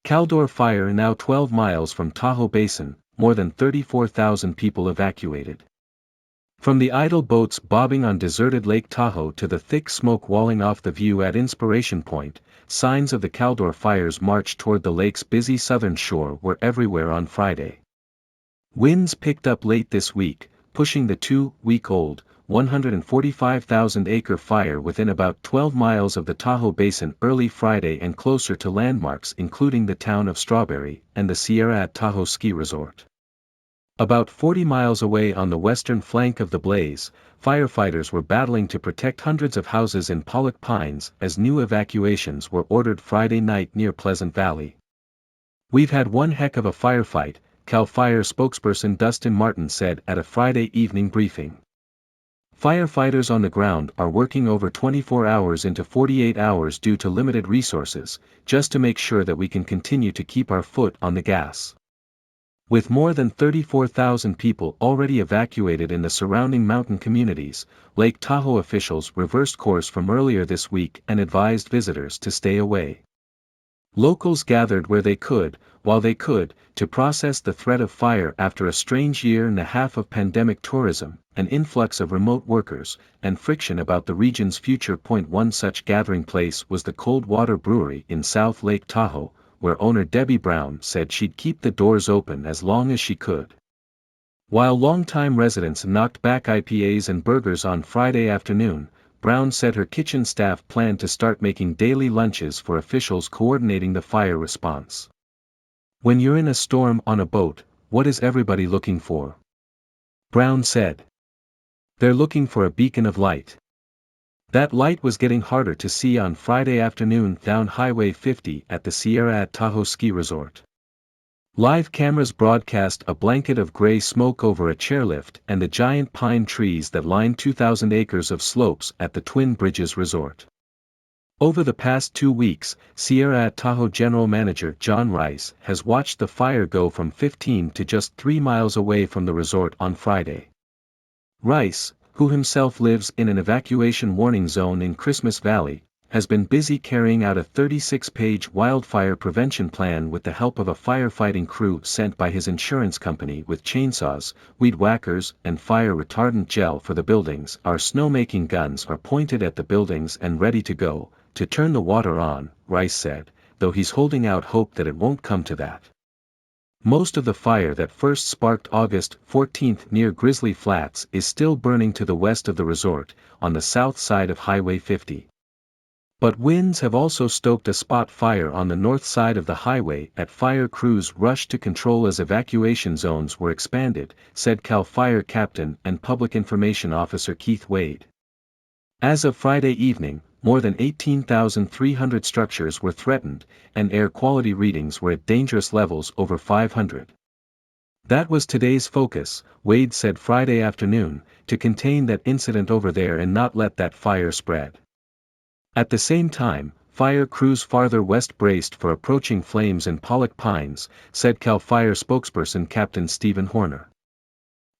Caldor Fire now 12 miles from Tahoe Basin, more than 34,000 people evacuated. From the idle boats bobbing on deserted Lake Tahoe to the thick smoke walling off the view at Inspiration Point, signs of the Caldor Fire's march toward the lake's busy southern shore were everywhere on Friday. Winds picked up late this week, pushing the 2-week-old, 145,000-acre fire within about 12 miles of the Tahoe Basin early Friday and closer to landmarks including the town of Strawberry and the Sierra-at-Tahoe ski resort. About 40 miles away on the western flank of the blaze, firefighters were battling to protect hundreds of houses in Pollock Pines as new evacuations were ordered Friday night near Pleasant Valley. "We've had one heck of a firefight," Cal Fire spokesperson Dustin Martin said at a Friday evening briefing. "Firefighters on the ground are working over 24 hours into 48 hours due to limited resources, just to make sure that we can continue to keep our foot on the gas." With more than 34,000 people already evacuated in the surrounding mountain communities, Lake Tahoe officials reversed course from earlier this week and advised visitors to stay away. Locals gathered where they could, while they could, to process the threat of fire after a strange year and a half of pandemic tourism, an influx of remote workers, and friction about the region's future. One such gathering place was the Cold Water Brewery in South Lake Tahoe, where owner Debbie Brown said she'd keep the doors open as long as she could. While longtime residents knocked back IPAs and burgers on Friday afternoon, Brown said her kitchen staff planned to start making daily lunches for officials coordinating the fire response. "When you're in a storm on a boat, what is everybody looking for?" Brown said. "They're looking for a beacon of light." That light was getting harder to see on Friday afternoon down Highway 50 at the Sierra-at-Tahoe ski resort. Live cameras broadcast a blanket of gray smoke over a chairlift and the giant pine trees that line 2,000 acres of slopes at the Twin Bridges Resort. Over the past 2 weeks, Sierra-at-Tahoe General Manager John Rice has watched the fire go from 15 to just 3 miles away from the resort on Friday. Rice, who himself lives in an evacuation warning zone in Christmas Valley, has been busy carrying out a 36-page wildfire prevention plan with the help of a firefighting crew sent by his insurance company with chainsaws, weed whackers, and fire retardant gel for the buildings. "Our snowmaking guns are pointed at the buildings and ready to go, to turn the water on," Rice said, though he's holding out hope that it won't come to that. Most of the fire that first sparked August 14 near Grizzly Flats is still burning to the west of the resort, on the south side of Highway 50. But winds have also stoked a spot fire on the north side of the highway at fire crews rushed to control as evacuation zones were expanded, said Cal Fire Captain and Public Information Officer Keith Wade. As of Friday evening, more than 18,300 structures were threatened, and air quality readings were at dangerous levels over 500. "That was today's focus," Wade said Friday afternoon, "to contain that incident over there and not let that fire spread." At the same time, fire crews farther west braced for approaching flames in Pollock Pines, said Cal Fire spokesperson Captain Stephen Horner.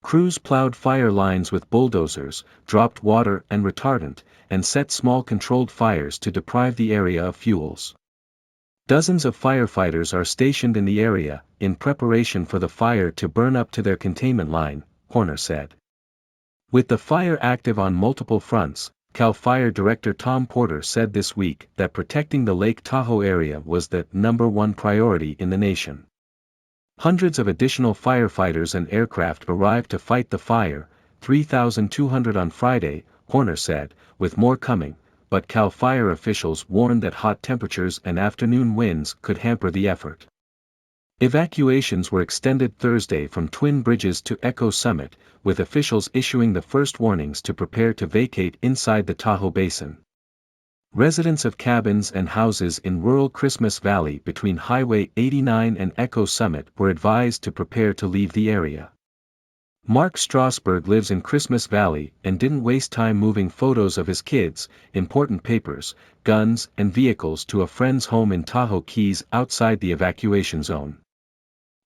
Crews plowed fire lines with bulldozers, dropped water and retardant, and set small controlled fires to deprive the area of fuels. Dozens of firefighters are stationed in the area, in preparation for the fire to burn up to their containment line, Horner said. With the fire active on multiple fronts, Cal Fire Director Tom Porter said this week that protecting the Lake Tahoe area was the #1 priority in the nation. Hundreds of additional firefighters and aircraft arrived to fight the fire, 3,200 on Friday, Horner said, with more coming, but Cal Fire officials warned that hot temperatures and afternoon winds could hamper the effort. Evacuations were extended Thursday from Twin Bridges to Echo Summit, with officials issuing the first warnings to prepare to vacate inside the Tahoe Basin. Residents of cabins and houses in rural Christmas Valley between Highway 89 and Echo Summit were advised to prepare to leave the area. Mark Strasberg lives in Christmas Valley and didn't waste time moving photos of his kids, important papers, guns and vehicles to a friend's home in Tahoe Keys outside the evacuation zone.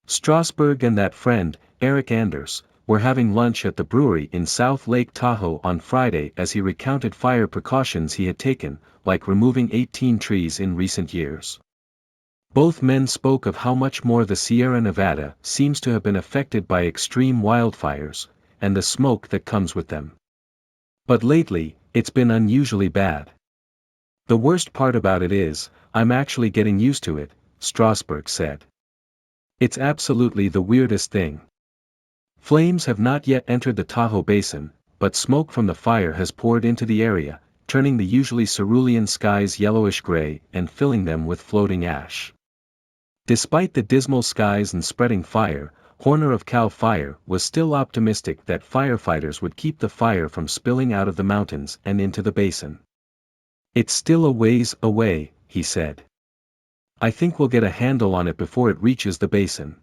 Strasberg and that friend, Eric Anders, were having lunch at the brewery in South Lake Tahoe on Friday as he recounted fire precautions he had taken, like removing 18 trees in recent years. Both men spoke of how much more the Sierra Nevada seems to have been affected by extreme wildfires, and the smoke that comes with them. But lately, it's been unusually bad. The worst part about it is, I'm actually getting used to it, Strasberg said. It's absolutely the weirdest thing. Flames have not yet entered the Tahoe Basin, but smoke from the fire has poured into the area, turning the usually cerulean skies yellowish-gray and filling them with floating ash. Despite the dismal skies and spreading fire, Horner of Cal Fire was still optimistic that firefighters would keep the fire from spilling out of the mountains and into the basin. It's still a ways away, he said. I think we'll get a handle on it before it reaches the basin.